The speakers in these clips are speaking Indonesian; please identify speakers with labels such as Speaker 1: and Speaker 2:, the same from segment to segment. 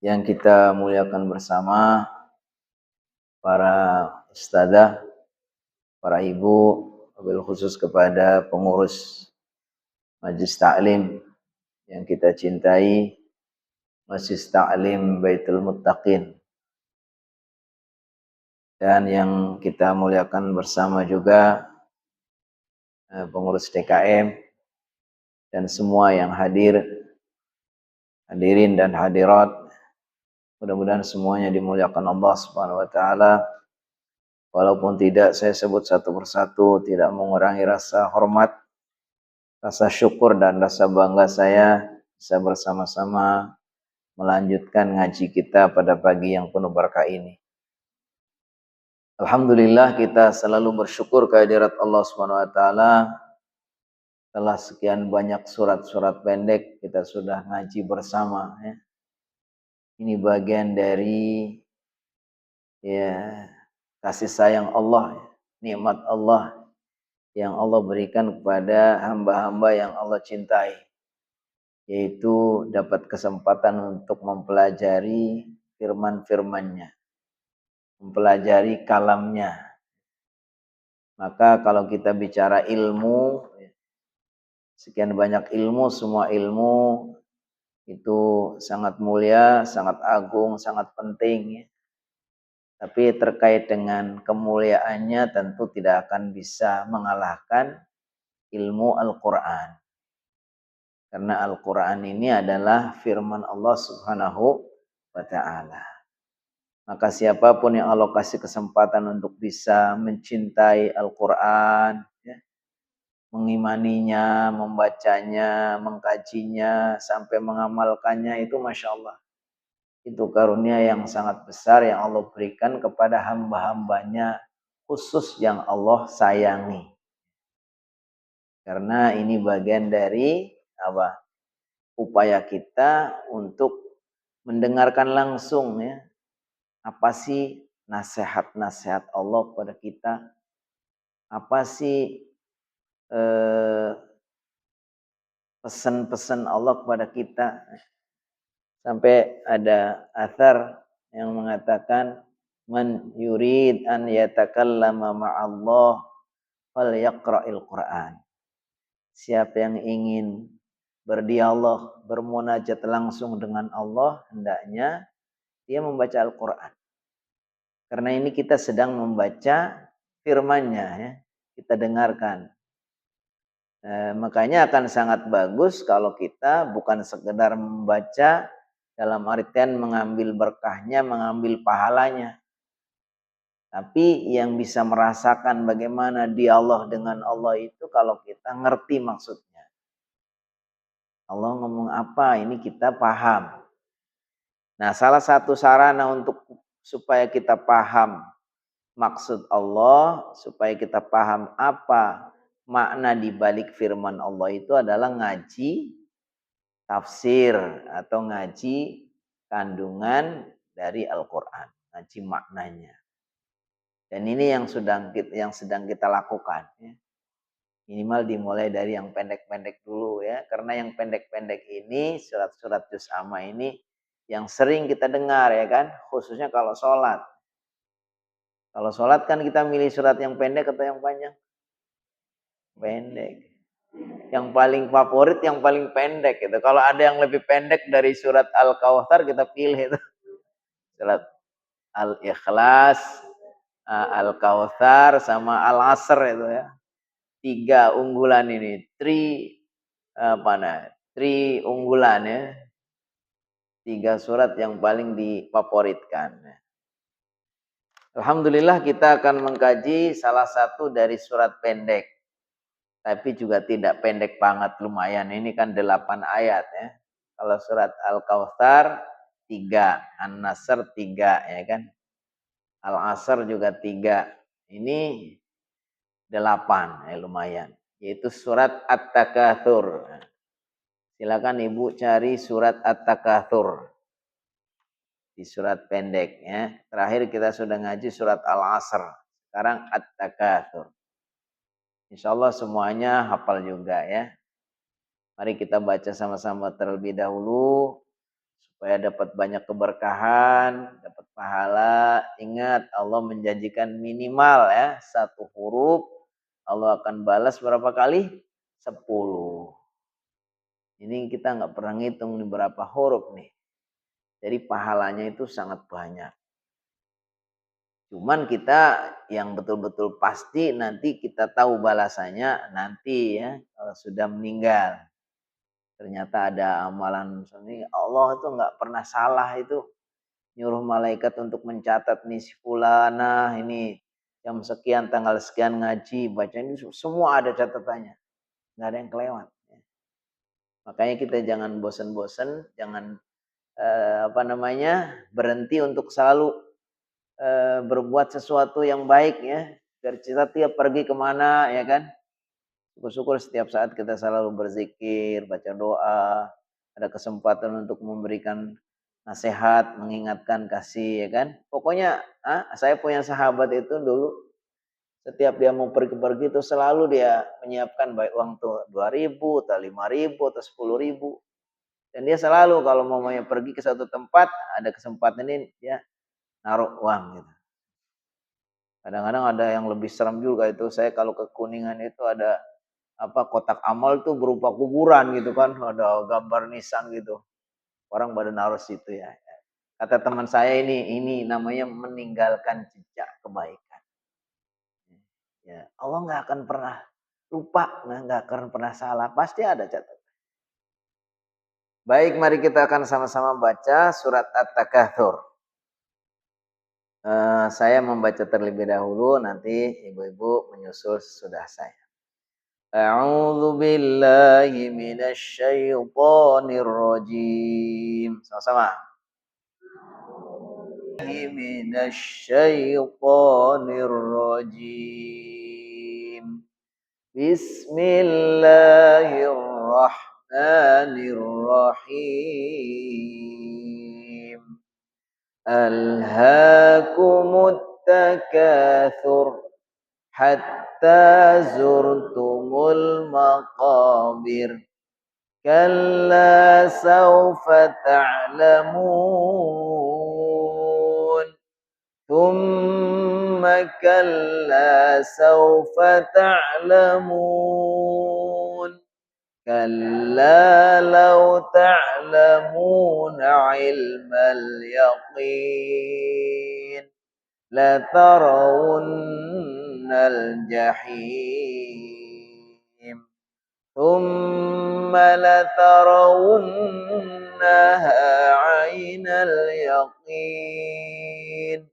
Speaker 1: yang kita muliakan bersama, para ustadzah, para ibu, wabil khusus kepada pengurus Majelis Ta'lim yang kita cintai, Majelis Ta'lim Baitul Muttaqin, dan yang kita muliakan bersama juga pengurus DKM dan semua yang hadirin dan hadirat. Mudah-mudahan semuanya dimuliakan Allah Subhanahu wa taala. Walaupun tidak saya sebut satu persatu, tidak mengurangi rasa hormat, rasa syukur dan rasa bangga saya bisa bersama-sama melanjutkan ngaji kita pada pagi yang penuh berkah ini. Alhamdulillah, kita selalu bersyukur kehadirat Allah Subhanahu wa taala. Setelah sekian banyak surat-surat pendek kita sudah ngaji bersama ya. Ini bagian dari kasih sayang Allah, nikmat Allah yang Allah berikan kepada hamba-hamba yang Allah cintai, yaitu dapat kesempatan untuk mempelajari firman-firman-Nya, mempelajari kalamnya. Maka kalau kita bicara ilmu, sekian banyak ilmu, semua ilmu itu sangat mulia, sangat agung, sangat penting ya. Tapi terkait dengan kemuliaannya tentu tidak akan bisa mengalahkan ilmu Al-Quran. Karena Al-Quran ini adalah firman Allah Subhanahu wa ta'ala. Maka siapapun yang Allah kasih kesempatan untuk bisa mencintai Al-Quran, ya, mengimaninya, membacanya, mengkajinya, sampai mengamalkannya, itu Masya Allah. Itu karunia yang sangat besar yang Allah berikan kepada hamba-hambanya khusus yang Allah sayangi. Karena ini bagian dari upaya kita untuk mendengarkan langsung ya, apa sih nasihat-nasihat Allah kepada kita, apa sih pesan-pesan Allah kepada kita. Sampai ada athar yang mengatakan, man yurid an yatakallama ma'allah falyaqra'il Qur'an. Siapa yang ingin berdialog, bermunajat langsung dengan Allah, hendaknya dia membaca Al-Quran. Karena ini kita sedang membaca firman-Nya ya, kita dengarkan. Makanya akan sangat bagus kalau kita bukan sekedar membaca dalam artian mengambil berkahnya, mengambil pahalanya. Tapi yang bisa merasakan bagaimana dialog dengan Allah itu kalau kita ngerti maksudnya. Allah ngomong apa, ini kita paham. Nah, salah satu sarana untuk supaya kita paham maksud Allah, supaya kita paham apa makna di balik firman Allah itu adalah ngaji tafsir atau ngaji kandungan dari Al-Quran, ngaji maknanya. Dan ini yang sedang kita lakukan ya. Minimal dimulai dari yang pendek-pendek dulu ya, karena yang pendek-pendek ini, surat-surat juz amma ini yang sering kita dengar ya kan, khususnya kalau sholat. Kalau sholat kan kita milih surat yang pendek atau yang panjang? Pendek. Yang paling favorit yang paling pendek gitu. Kalau ada yang lebih pendek dari surat Al-Kautsar, kita pilih itu. Surat Al-Ikhlas, Al-Kautsar sama Al-Asr itu ya. 3 unggulan ini, 3 unggulan ya. 3 surat yang paling difavoritkan. Alhamdulillah kita akan mengkaji salah satu dari surat pendek. Tapi juga tidak pendek banget, lumayan. Ini kan 8 ayat ya. Kalau surat Al-Kautsar 3, An-Nasr 3 ya kan. Al-Asr juga 3. Ini 8 ya, lumayan. Yaitu surat At-Takatsur. Silakan Ibu cari surat At-Takatsur di surat pendek ya. Terakhir kita sudah ngaji surat Al-Asr. Sekarang At-Takatsur. Insyaallah semuanya hafal juga ya. Mari kita baca sama-sama terlebih dahulu supaya dapat banyak keberkahan, dapat pahala. Ingat, Allah menjanjikan minimal ya 1 huruf, Allah akan balas berapa kali? 10. Ini kita nggak pernah ngitung nih berapa huruf nih. Jadi pahalanya itu sangat banyak. Cuman kita yang betul-betul pasti nanti kita tahu balasannya nanti ya kalau sudah meninggal. Ternyata ada amalan misalnya Allah itu nggak pernah salah itu nyuruh malaikat untuk mencatat nih si fulana ini jam sekian tanggal sekian ngaji baca ini semua ada catatannya, nggak ada yang kelewat. Makanya kita jangan bosan-bosan, jangan berhenti untuk selalu berbuat sesuatu yang baik ya. Biar kita tiap pergi kemana ya kan, syukur-syukur setiap saat kita selalu berzikir, baca doa, ada kesempatan untuk memberikan nasihat, mengingatkan, kasih ya kan. Pokoknya saya punya sahabat itu dulu setiap dia mau pergi-pergi itu selalu dia menyiapkan baik uang tuh 2.000 atau 5.000 atau 10.000. Dan dia selalu kalau mau pergi ke satu tempat ada kesempatan ini dia naruh uang gitu. Kadang-kadang ada yang lebih serem juga itu, saya kalau ke Kuningan itu ada kotak amal tuh berupa kuburan gitu kan, ada gambar nisan gitu. Orang pada naruh situ ya. Kata teman saya ini namanya meninggalkan jejak kebaikan. Ya, Allah nggak akan pernah lupa, nggak akan pernah salah, pasti ada catatan. Baik, mari kita akan sama-sama baca surat At-Takatsur. Saya membaca terlebih dahulu, nanti ibu-ibu menyusul sesudah saya. A'udzu billahi minasyaitonir rajim. Sama-sama. Minasyaitonir rajim. Bismillahirrahmanirrahim. Alhaakumut takatsur hatta zurtumul maqabir. Kalla sawfa ta'lamun. Thumma kalla sawfa ta'lamun. Kalla law ta'lamuna ilmal yaqin latarawunnal jahim. Thumma latarawunnaha 'ainal yaqin.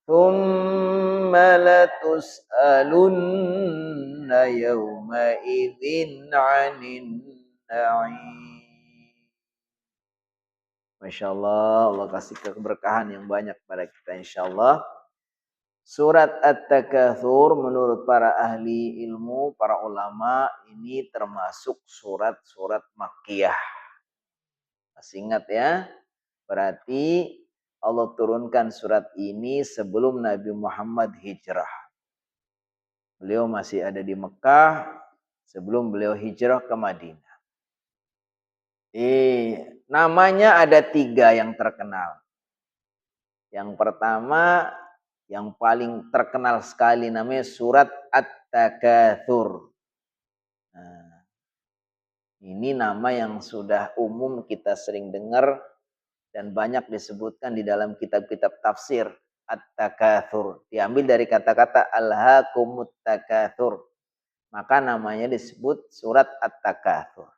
Speaker 1: Thumma latus'alunna yawma idzin 'anin na'im. Masya Allah, Allah kasih keberkahan yang banyak pada kita insya Allah. Surat At-Takatsur menurut para ahli ilmu, para ulama ini termasuk surat-surat Makkiyah. Masih ingat ya? Berarti Allah turunkan surat ini sebelum Nabi Muhammad hijrah. Beliau masih ada di Mekah sebelum beliau hijrah ke Madinah. Namanya ada 3 yang terkenal. Yang pertama, yang paling terkenal sekali namanya surat At-Takatsur. Nah, ini nama yang sudah umum kita sering dengar dan banyak disebutkan di dalam kitab-kitab tafsir. At-Takatsur diambil dari kata-kata alhaakumut takatsur. Maka namanya disebut surat At-Takatsur.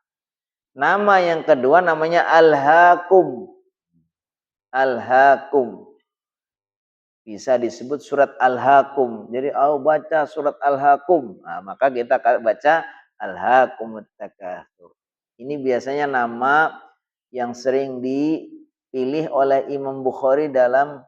Speaker 1: Nama yang kedua namanya Alhaakum. Alhaakum. Bisa disebut surat Al-Hakum. Jadi baca surat Al-Hakum. Nah, maka kita baca Al-Hakumut Takatsur. Ini biasanya nama yang sering dipilih oleh Imam Bukhari dalam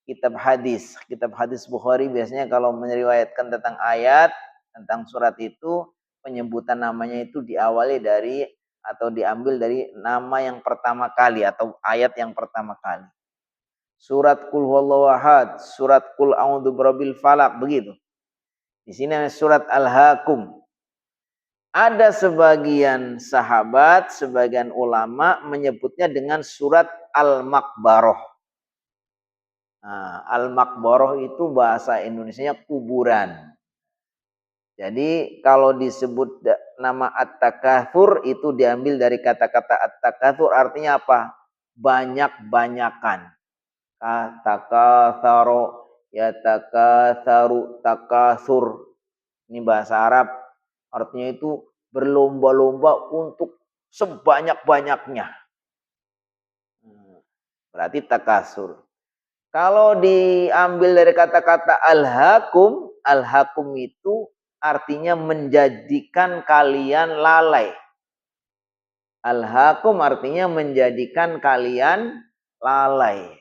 Speaker 1: kitab hadis. Kitab hadis Bukhari biasanya kalau meriwayatkan tentang ayat, tentang surat itu, penyebutan namanya itu diawali dari atau diambil dari nama yang pertama kali atau ayat yang pertama kali. Surat Qul Huwallahu Ahad, surat Qul A'udzu Birabbil Falaq, begitu. Di sini surat Al-Hakum. Ada sebagian sahabat, sebagian ulama menyebutnya dengan surat Al-Maqbarah. Nah, Al-Maqbarah itu bahasa Indonesianya kuburan. Jadi kalau disebut nama At-Takatsur itu diambil dari kata-kata At-Takatsur, artinya apa? Banyak-banyakan. Takatsaro, ya takatsaru, takatsur. Ini bahasa Arab, artinya itu berlomba-lomba untuk sebanyak-banyaknya. Berarti takatsur. Kalau diambil dari kata-kata al-hakum, al-hakum itu artinya menjadikan kalian lalai. Al-hakum artinya menjadikan kalian lalai.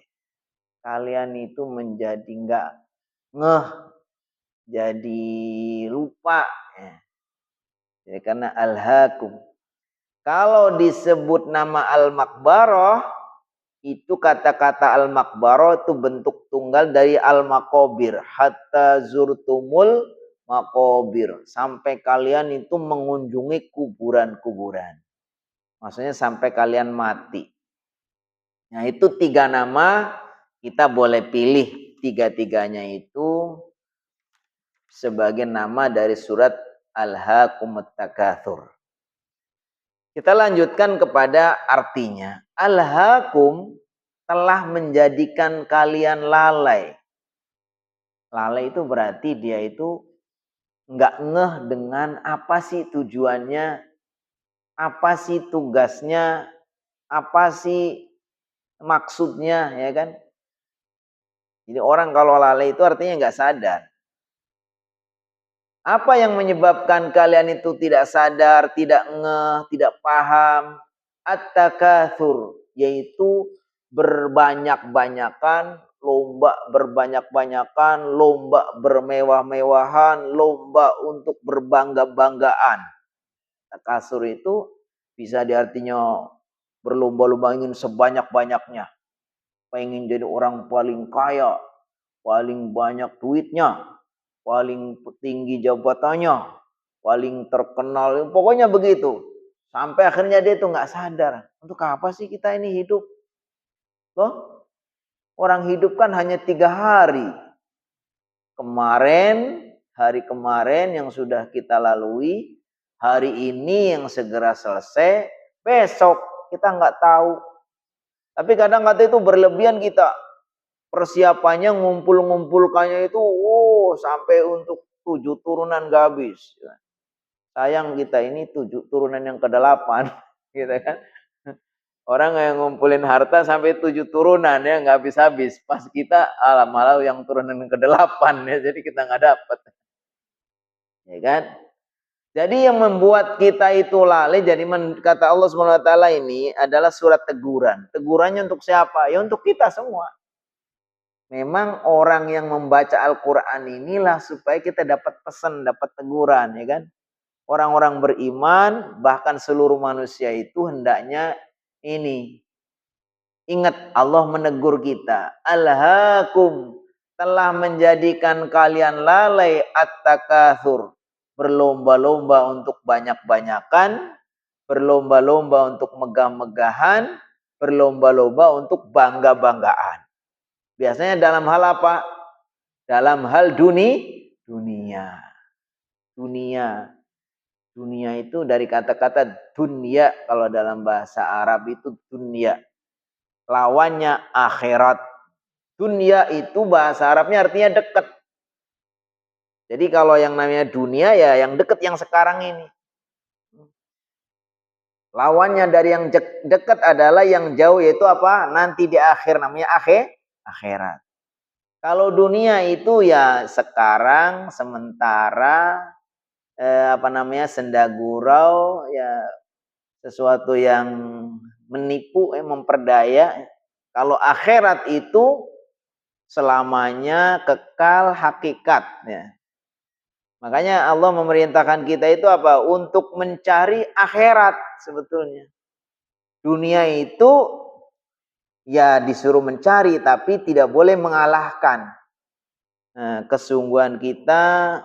Speaker 1: Kalian itu menjadi enggak ngeh, jadi lupa. Jadi karena al-hakum. Kalau disebut nama al-maqbarah, itu kata-kata al-maqbarah itu bentuk tunggal dari al-maqabir. Hatta zurtumul maqabir. Sampai kalian itu mengunjungi kuburan-kuburan. Maksudnya sampai kalian mati. Nah itu 3 nama, kita boleh pilih 3-tiganya itu sebagai nama dari surat Al-Hakumut Takatsur. Kita lanjutkan kepada artinya. Al-Hakum telah menjadikan kalian lalai. Lalai itu berarti dia itu nggak ngeh dengan apa sih tujuannya, apa sih tugasnya, apa sih maksudnya, ya kan? Jadi orang kalau lalai itu artinya nggak sadar. Apa yang menyebabkan kalian itu tidak sadar, tidak ngeh, tidak paham? At-takatsur, yaitu berbanyak-banyakan, lomba berbanyak-banyakan, lomba bermewah-mewahan, lomba untuk berbangga-banggaan. Takatsur itu bisa diartinya berlomba-lomba ingin sebanyak-banyaknya. Pengen jadi orang paling kaya, paling banyak duitnya, paling tinggi jabatannya, paling terkenal, pokoknya begitu. Sampai akhirnya dia itu nggak sadar, untuk apa sih kita ini hidup? Loh, orang hidup kan hanya 3 hari. Hari kemarin yang sudah kita lalui, hari ini yang segera selesai, besok kita nggak tahu. Tapi kadang-kadang itu berlebihan kita. Persiapannya ngumpul-ngumpulkannya itu sampai untuk 7 turunan gak habis. Sayang kita ini 7 turunan yang ke-8 gitu kan. Orang yang ngumpulin harta sampai 7 turunan ya nggak habis-habis. Pas kita malah yang turunan yang ke-8 ya, jadi kita nggak dapat. Ya kan? Jadi yang membuat kita itu lalai, jadi kata Allah SWT ini adalah surat teguran. Tegurannya untuk siapa? Ya untuk kita semua. Memang orang yang membaca Al-Quran inilah supaya kita dapat pesan, dapat teguran, ya kan? Orang-orang beriman, bahkan seluruh manusia itu hendaknya ini. Ingat Allah menegur kita. Alhaakum, telah menjadikan kalian lalai at-takatsur. Berlomba-lomba untuk banyak-banyakan, berlomba-lomba untuk megah-megahan, berlomba-lomba untuk bangga-banggaan. Biasanya dalam hal apa? Dalam hal dunia. Dunia itu dari kata-kata dunia, kalau dalam bahasa Arab itu dunia. Lawannya akhirat. Dunia itu bahasa Arabnya artinya dekat. Jadi kalau yang namanya dunia ya yang dekat, yang sekarang ini. Lawannya dari yang dekat adalah yang jauh, yaitu apa? Nanti di akhir, namanya akhirat. Kalau dunia itu ya sekarang, sementara, senda gurau, ya sesuatu yang menipu, memperdaya. Kalau akhirat itu selamanya, kekal, hakikat. Ya. Makanya Allah memerintahkan kita itu apa? Untuk mencari akhirat sebetulnya. Dunia itu ya disuruh mencari, tapi tidak boleh mengalahkan kesungguhan kita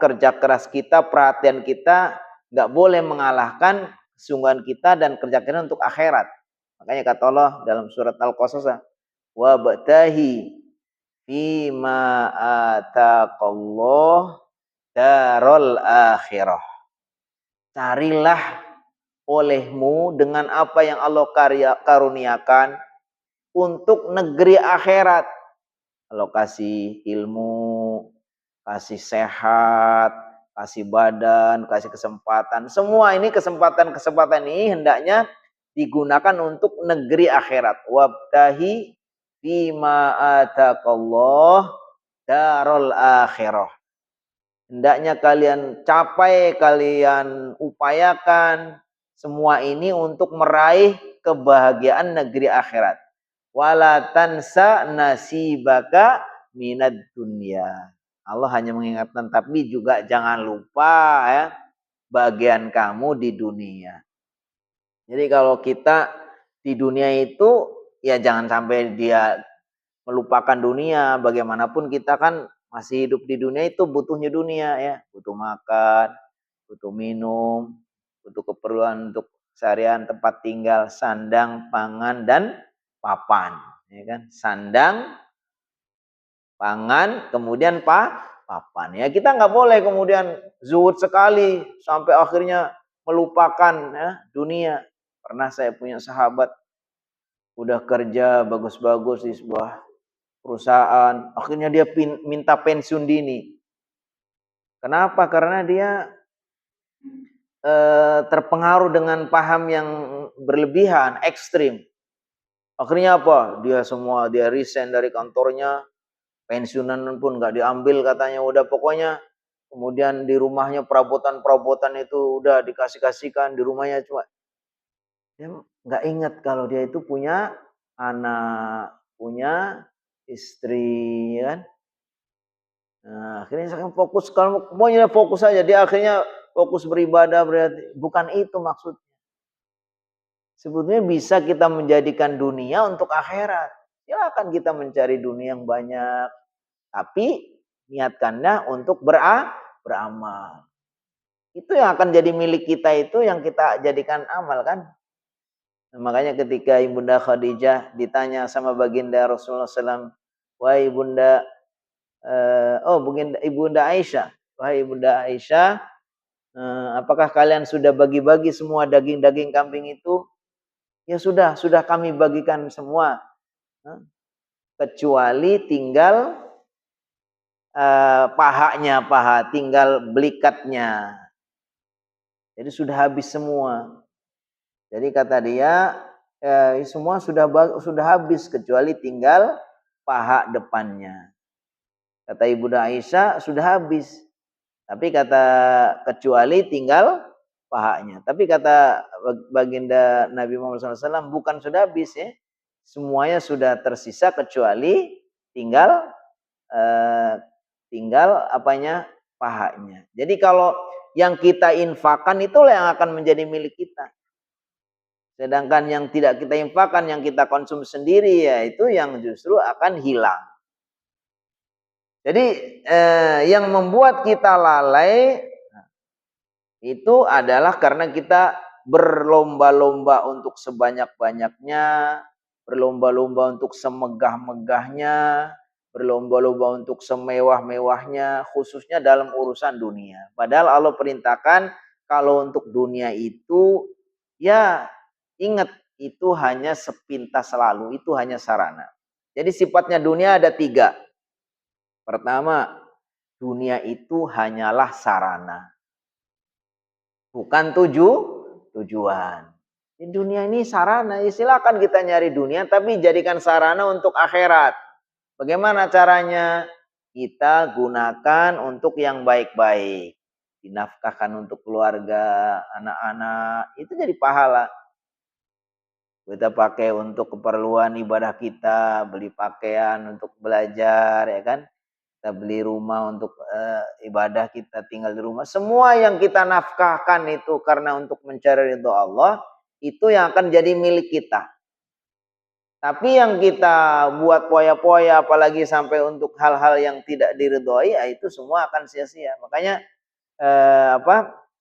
Speaker 1: kerja keras kita, perhatian kita nggak boleh mengalahkan kesungguhan kita dan kerja kita untuk akhirat. Makanya kata Allah dalam surat Al-Qasas, wabtahi fima ataqallah darul akhirah. Carilah olehmu dengan apa yang Allah karuniakan untuk negeri akhirat. Allah kasih ilmu, kasih sehat, kasih badan, kasih kesempatan. Semua ini kesempatan-kesempatan ini hendaknya digunakan untuk negeri akhirat. Wabtahi bima ataqallah darul akhirah. Hendaknya kalian capai, kalian upayakan semua ini untuk meraih kebahagiaan negeri akhirat. Wala tansa nasibaka minad dunya. Allah hanya mengingatkan, tapi juga jangan lupa ya bagian kamu di dunia. Jadi kalau kita di dunia itu ya jangan sampai dia melupakan dunia. Bagaimanapun kita kan masih hidup di dunia, itu butuhnya dunia ya, butuh makan, butuh minum, butuh keperluan untuk seharian, tempat tinggal, sandang, pangan dan papan, ya kan? Sandang, pangan, kemudian papan. Ya kita nggak boleh kemudian zuhud sekali sampai akhirnya melupakan ya, dunia. Pernah saya punya sahabat udah kerja bagus-bagus di sebuah perusahaan, akhirnya dia minta pensiun dini. Kenapa? Karena dia terpengaruh dengan paham yang berlebihan, ekstrim. Akhirnya apa? Dia resign dari kantornya, pensiunan pun nggak diambil katanya. Udah pokoknya kemudian di rumahnya perabotan-perabotan itu udah dikasih-kasihkan di rumahnya, cuma dia nggak ingat kalau dia itu punya anak, punya istri, kan? Nah, akhirnya saya fokus, kalau maunya fokus saja, dia akhirnya fokus beribadah, berarti bukan itu maksudnya. Sebetulnya bisa kita menjadikan dunia untuk akhirat. Silakan kita mencari dunia yang banyak, tapi niatkannya untuk beramal. Itu yang akan jadi milik kita, itu yang kita jadikan amal kan. Nah, makanya ketika Ibunda Khadijah ditanya sama baginda Rasulullah SAW, wahai Ibunda Ibunda Aisyah, wahai Ibunda Aisyah, apakah kalian sudah bagi-bagi semua daging-daging kambing itu? Ya sudah kami bagikan semua, kecuali tinggal paha, tinggal belikatnya. Jadi sudah habis semua. Jadi kata dia, semua sudah habis kecuali tinggal paha depannya. Kata Ibunda Aisyah sudah habis. Tapi kata kecuali tinggal pahanya. Tapi kata baginda Nabi Muhammad SAW bukan sudah habis ya. Semuanya sudah tersisa kecuali tinggal apanya? Pahanya. Jadi kalau yang kita infakkan itulah yang akan menjadi milik kita. Sedangkan yang tidak kita infakkan, yang kita konsumsi sendiri, ya itu yang justru akan hilang. Jadi yang membuat kita lalai itu adalah karena kita berlomba-lomba untuk sebanyak-banyaknya, berlomba-lomba untuk semegah-megahnya, berlomba-lomba untuk semewah-mewahnya, khususnya dalam urusan dunia. Padahal Allah perintahkan kalau untuk dunia itu, ya ingat itu hanya sepintas lalu, itu hanya sarana. Jadi sifatnya dunia ada 3. Pertama, dunia itu hanyalah sarana, bukan tujuan. Di dunia ini sarana, silakan kita nyari dunia, tapi jadikan sarana untuk akhirat. Bagaimana caranya? Kita gunakan untuk yang baik-baik. Dinafkahkan untuk keluarga, anak-anak, itu jadi pahala. Kita pakai untuk keperluan ibadah kita, beli pakaian untuk belajar, ya kan? Kita beli rumah untuk ibadah, kita tinggal di rumah. Semua yang kita nafkahkan itu karena untuk mencari ridho Allah, itu yang akan jadi milik kita. Tapi yang kita buat poya-poya apalagi sampai untuk hal-hal yang tidak diridhoi, ya itu semua akan sia-sia. Makanya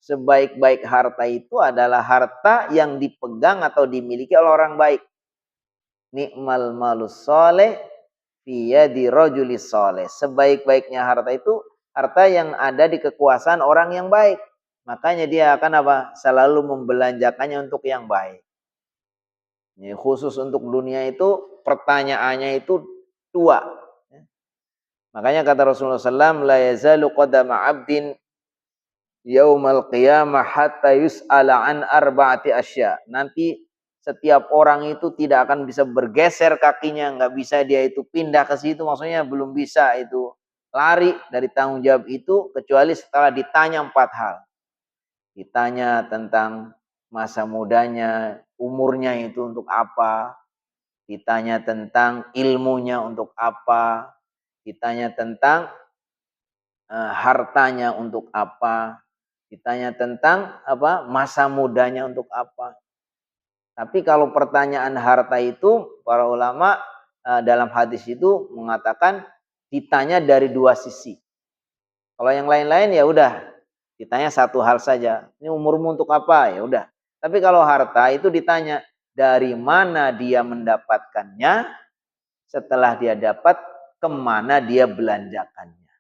Speaker 1: sebaik-baik harta itu adalah harta yang dipegang atau dimiliki oleh orang baik. Ni'mal malus soleh fi yadi rajulis soleh. Sebaik-baiknya harta itu harta yang ada di kekuasaan orang yang baik. Makanya dia akan selalu membelanjakannya untuk yang baik. Ini khusus untuk dunia itu pertanyaannya itu dua. Makanya kata Rasulullah SAW, la yazalu qadama abdin yaumal qiyamah hatta yus'ala an arba'ati asya. Nanti setiap orang itu tidak akan bisa bergeser kakinya, nggak bisa dia itu pindah ke situ, maksudnya belum bisa itu lari dari tanggung jawab itu kecuali setelah ditanya 4 hal. Ditanya tentang masa mudanya, umurnya itu untuk apa, ditanya tentang ilmunya untuk apa, ditanya tentang hartanya untuk apa, ditanya tentang masa mudanya untuk apa. Tapi kalau pertanyaan harta itu, para ulama dalam hadis itu mengatakan ditanya dari 2 sisi. Kalau yang lain-lain ya udah ditanya satu hal saja. Ini umurmu untuk apa? Ya udah. Tapi kalau harta itu ditanya dari mana dia mendapatkannya, setelah dia dapat kemana dia belanjakannya.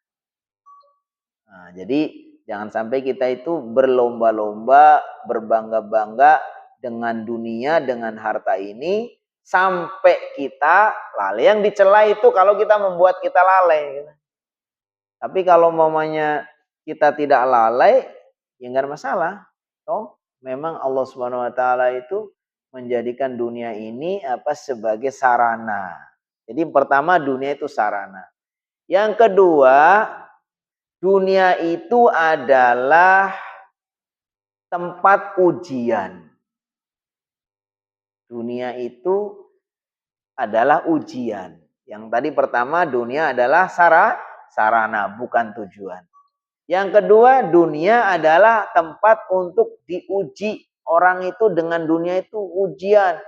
Speaker 1: Nah, jadi jangan sampai kita itu berlomba-lomba, berbangga-bangga dengan dunia, dengan harta ini, sampai kita lalai. Yang dicela itu kalau kita membuat kita lalai. Tapi kalau mamanya kita tidak lalai, ya nggak ada masalah. Toh, memang Allah Subhanahu Wa Taala itu menjadikan dunia ini sebagai sarana. Jadi pertama dunia itu sarana. Yang kedua, dunia itu adalah tempat ujian. Dunia itu adalah ujian. Yang tadi pertama dunia adalah sarana, bukan tujuan. Yang kedua, dunia adalah tempat untuk diuji. Orang itu dengan dunia itu ujian.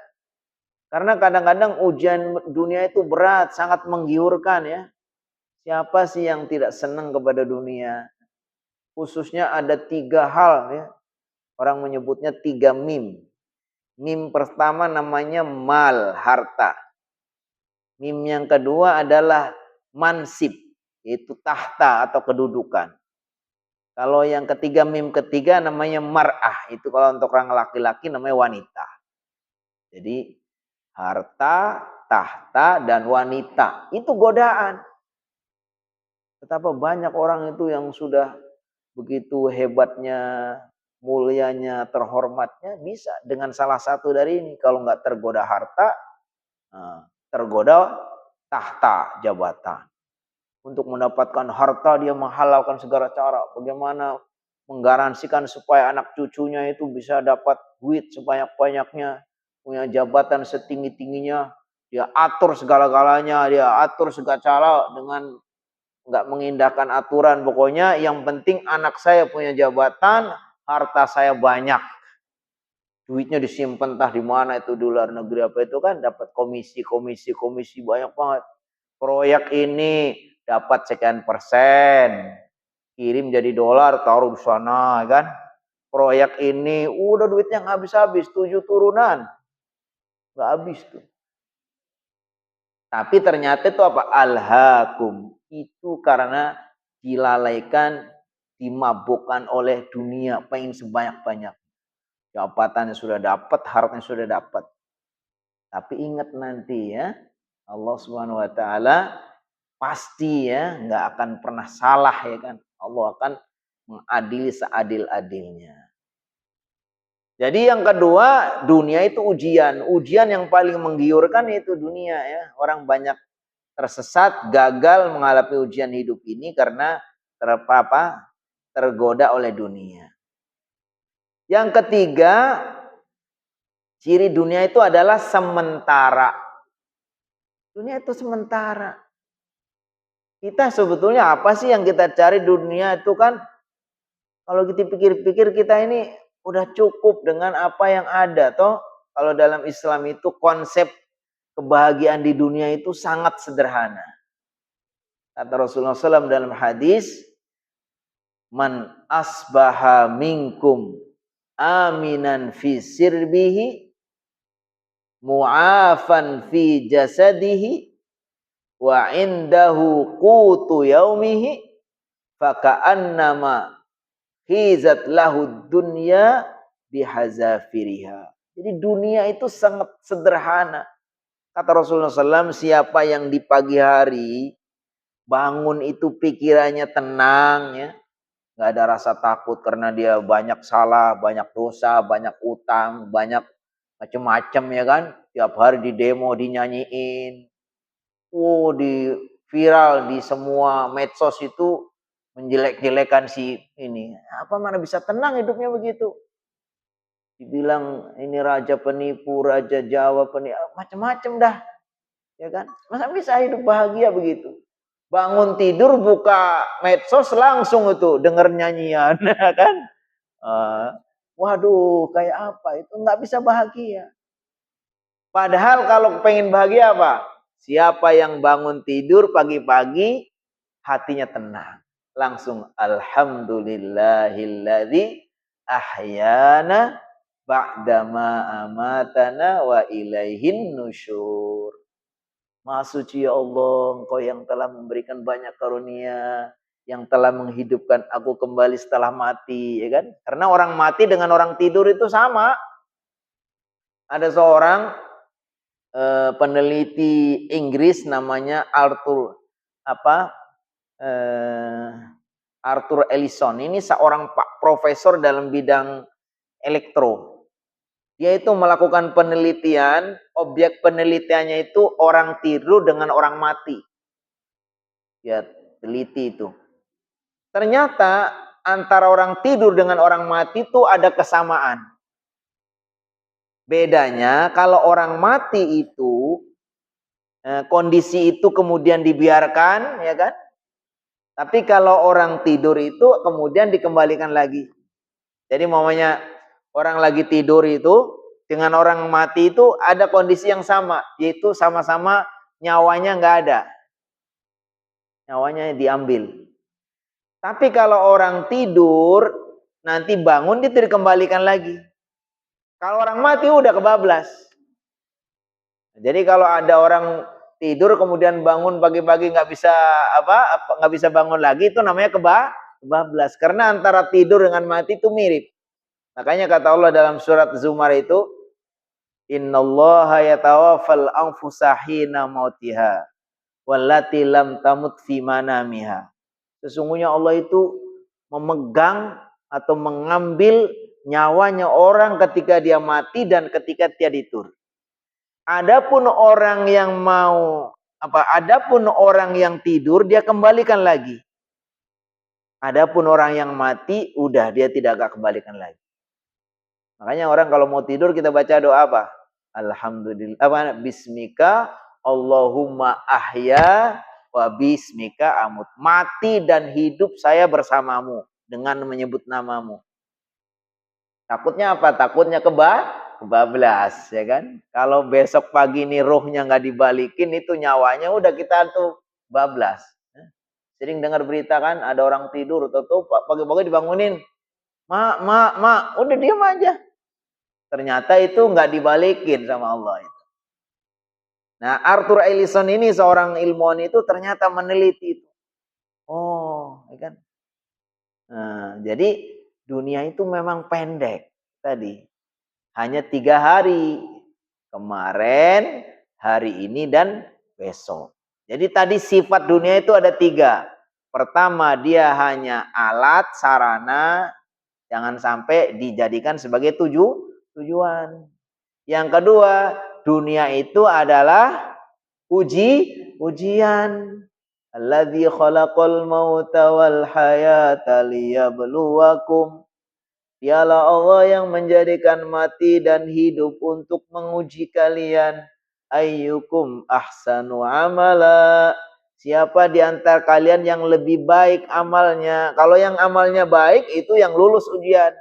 Speaker 1: Karena kadang-kadang ujian dunia itu berat, sangat menggiurkan ya. Siapa sih yang tidak senang kepada dunia? Khususnya ada 3 hal ya. Orang menyebutnya 3 mim. Mim pertama namanya mal, harta. Mim yang kedua adalah mansib, yaitu tahta atau kedudukan. Kalau yang ketiga, mim ketiga namanya mar'ah. Itu kalau untuk orang laki-laki namanya wanita. Jadi harta, tahta, dan wanita. Itu godaan. Betapa banyak orang itu yang sudah begitu hebatnya, mulianya, terhormatnya, bisa dengan salah satu dari ini. Kalau nggak tergoda harta, tergoda tahta, jabatan. Untuk mendapatkan harta dia menghalalkan segala cara. Bagaimana menggaransikan supaya anak cucunya itu bisa dapat duit sebanyak-banyaknya. Punya jabatan setinggi-tingginya. Dia atur segala-galanya. Dia atur segala cara dengan nggak mengindahkan aturan. Pokoknya yang penting anak saya punya jabatan, harta saya banyak. Duitnya disimpan entah di mana itu, di luar negeri apa itu kan, dapat komisi banyak banget. Proyek ini dapat sekian persen, kirim jadi dolar, taruh di sana kan. Proyek ini udah duitnya nggak habis-habis, 7 turunan nggak habis tuh. Tapi ternyata itu alhaakum, itu karena dilalaikan, dimabukkan oleh dunia, pengen sebanyak-banyak. Jabatannya sudah dapat, hartanya sudah dapat. Tapi ingat nanti ya, Allah Subhanahu Wa Taala pasti ya nggak akan pernah salah ya kan. Allah akan mengadili seadil-adilnya. Jadi yang kedua, dunia itu ujian. Ujian yang paling menggiurkan itu dunia ya. Orang banyak tersesat, gagal menghadapi ujian hidup ini karena tergoda oleh dunia. Yang ketiga, ciri dunia itu adalah sementara. Dunia itu sementara. Kita sebetulnya apa sih yang kita cari dunia itu kan? Kalau kita pikir-pikir kita ini udah cukup dengan apa yang ada toh. Kalau dalam Islam itu konsep kebahagiaan di dunia itu sangat sederhana. Kata Rasulullah SAW dalam hadis, man asbaha minkum aminan fi sirbihi mu'afan fi jasadihi wa indahu qutu yaumihi faka'annama hizat lahu dunya bihazafiriha. Jadi dunia itu sangat sederhana. Kata Rasulullah SAW, siapa yang di pagi hari bangun itu pikirannya tenang, ya, nggak ada rasa takut karena dia banyak salah, banyak dosa, banyak utang, banyak macam-macam, ya kan. Tiap hari di demo dinyanyiin, di viral di semua medsos itu menjelek-jelekan si ini. Apa mana bisa tenang hidupnya begitu? Dibilang ini raja penipu, raja Jawa penipu, macam-macam dah. Ya kan? Masa bisa hidup bahagia begitu? Bangun tidur buka medsos langsung itu denger nyanyian, kan? Waduh, kayak apa itu? Nggak bisa bahagia. Padahal kalau pengen bahagia apa? Siapa yang bangun tidur pagi-pagi hatinya tenang, langsung alhamdulillahilladzi ahyana ba'dama amatana wa ilaihin nusyur. Maha suci ya Allah, Engkau yang telah memberikan banyak karunia, yang telah menghidupkan aku kembali setelah mati, ya kan? Karena orang mati dengan orang tidur itu sama. Ada seorang peneliti Inggris namanya Arthur Ellison. Ini seorang profesor dalam bidang elektro. Dia itu melakukan penelitian, objek penelitiannya itu orang tidur dengan orang mati. Dia teliti itu. Ternyata antara orang tidur dengan orang mati itu ada kesamaan. Bedanya kalau orang mati itu kondisi itu kemudian dibiarkan, ya kan? Tapi kalau orang tidur itu kemudian dikembalikan lagi. Jadi mamanya orang lagi tidur itu dengan orang mati itu ada kondisi yang sama, yaitu sama-sama nyawanya nggak ada. Nyawanya diambil. Tapi kalau orang tidur nanti bangun itu dikembalikan lagi. Kalau orang mati udah kebablas. Jadi kalau ada orang tidur kemudian bangun pagi-pagi nggak bisa bangun lagi, itu namanya kebablas. Karena antara tidur dengan mati itu mirip. Makanya kata Allah dalam surat Zumar itu, innallaha yatawaffal anfusa hina mautiha wallati lam tamut fi manamiha. Sesungguhnya Allah itu memegang atau mengambil nyawanya orang ketika dia mati dan ketika dia tidur. Adapun orang yang tidur dia kembalikan lagi. Adapun orang yang mati udah dia tidak akan kembalikan lagi. Makanya orang kalau mau tidur kita baca doa apa? Alhamdulillah, bismika Allahumma ahya wa bismika amut. Mati dan hidup saya bersamamu dengan menyebut namamu. Takutnya apa? Takutnya kebablas, ya kan? Kalau besok pagi nih rohnya nggak dibalikin, itu nyawanya udah kita tuh bablas. Sering dengar berita kan, ada orang tidur, tuh pagi-pagi dibangunin, mak, udah diam aja. Ternyata itu nggak dibalikin sama Allah itu. Nah, Arthur Ellison ini seorang ilmuwan itu ternyata meneliti itu. Oh, ya kan? Nah, jadi dunia itu memang pendek tadi. Hanya 3 hari. Kemarin, hari ini, dan besok. Jadi tadi sifat dunia itu ada 3. Pertama, dia hanya alat, sarana. Jangan sampai dijadikan sebagai tujuan. Yang kedua, dunia itu adalah ujian. Alladzi khalaqal mauta wal hayata liyabluwakum. Dialah Allah yang menjadikan mati dan hidup untuk menguji kalian. Ayyukum ahsanu amala. Siapa di antara kalian yang lebih baik amalnya? Kalau yang amalnya baik itu yang lulus ujian.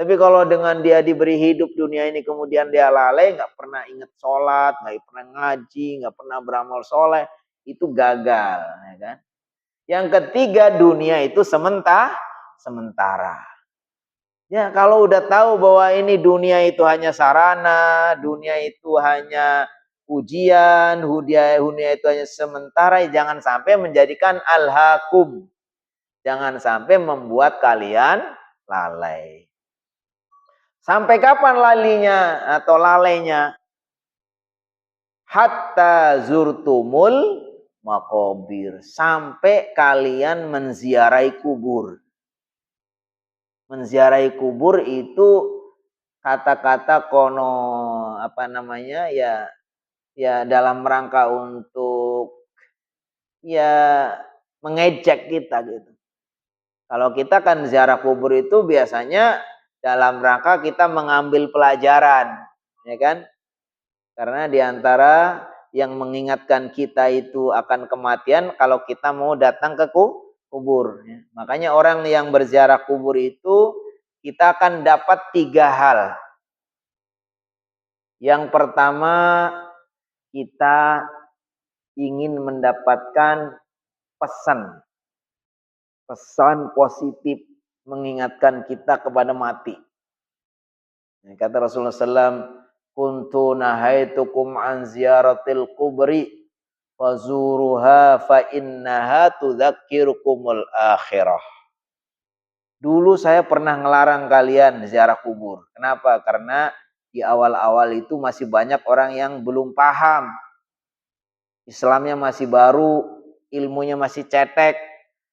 Speaker 1: Tapi kalau dengan dia diberi hidup dunia ini kemudian dia lalai, nggak pernah ingat sholat, nggak pernah ngaji, nggak pernah beramal soleh, itu gagal, ya kan? Yang ketiga, dunia itu sementara. Ya, kalau udah tahu bahwa ini dunia itu hanya sarana, dunia itu hanya ujian, dunia itu hanya sementara, jangan sampai menjadikan al-hakum. Jangan sampai membuat kalian lalai. Sampai kapan lalinya atau lalainya? Hatta zurtumul makobir. Sampai kalian menziarahi kubur. Menziarahi kubur itu kata-kata kono ya dalam rangka untuk ya mengejek kita gitu. Kalau kita kan ziarah kubur itu biasanya dalam rangka kita mengambil pelajaran, ya kan? Karena diantara yang mengingatkan kita itu akan kematian kalau kita mau datang ke kubur. Makanya orang yang berziarah kubur itu kita akan dapat 3 hal. Yang pertama, kita ingin mendapatkan pesan positif mengingatkan kita kepada mati. Kata Rasulullah SAW, kuntu nahaitukum an ziyaratil kubri fazuruha fa innaha tudzakirukumul akhirah. Dulu saya pernah ngelarang kalian ziarah kubur. Kenapa? Karena di awal-awal itu masih banyak orang yang belum paham. Islamnya masih baru, ilmunya masih cetek.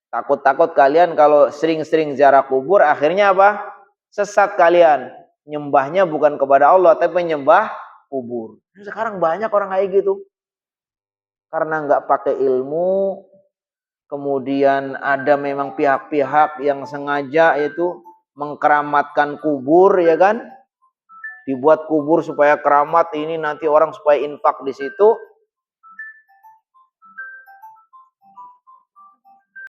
Speaker 1: Takut-takut kalian kalau sering-sering ziarah kubur, akhirnya apa? Sesat kalian. Nyembahnya bukan kepada Allah, tapi menyembah kubur. Sekarang banyak orang kayak gitu. Karena nggak pakai ilmu, kemudian ada memang pihak-pihak yang sengaja itu mengkeramatkan kubur, ya kan? Dibuat kubur supaya keramat ini nanti orang supaya infak di situ.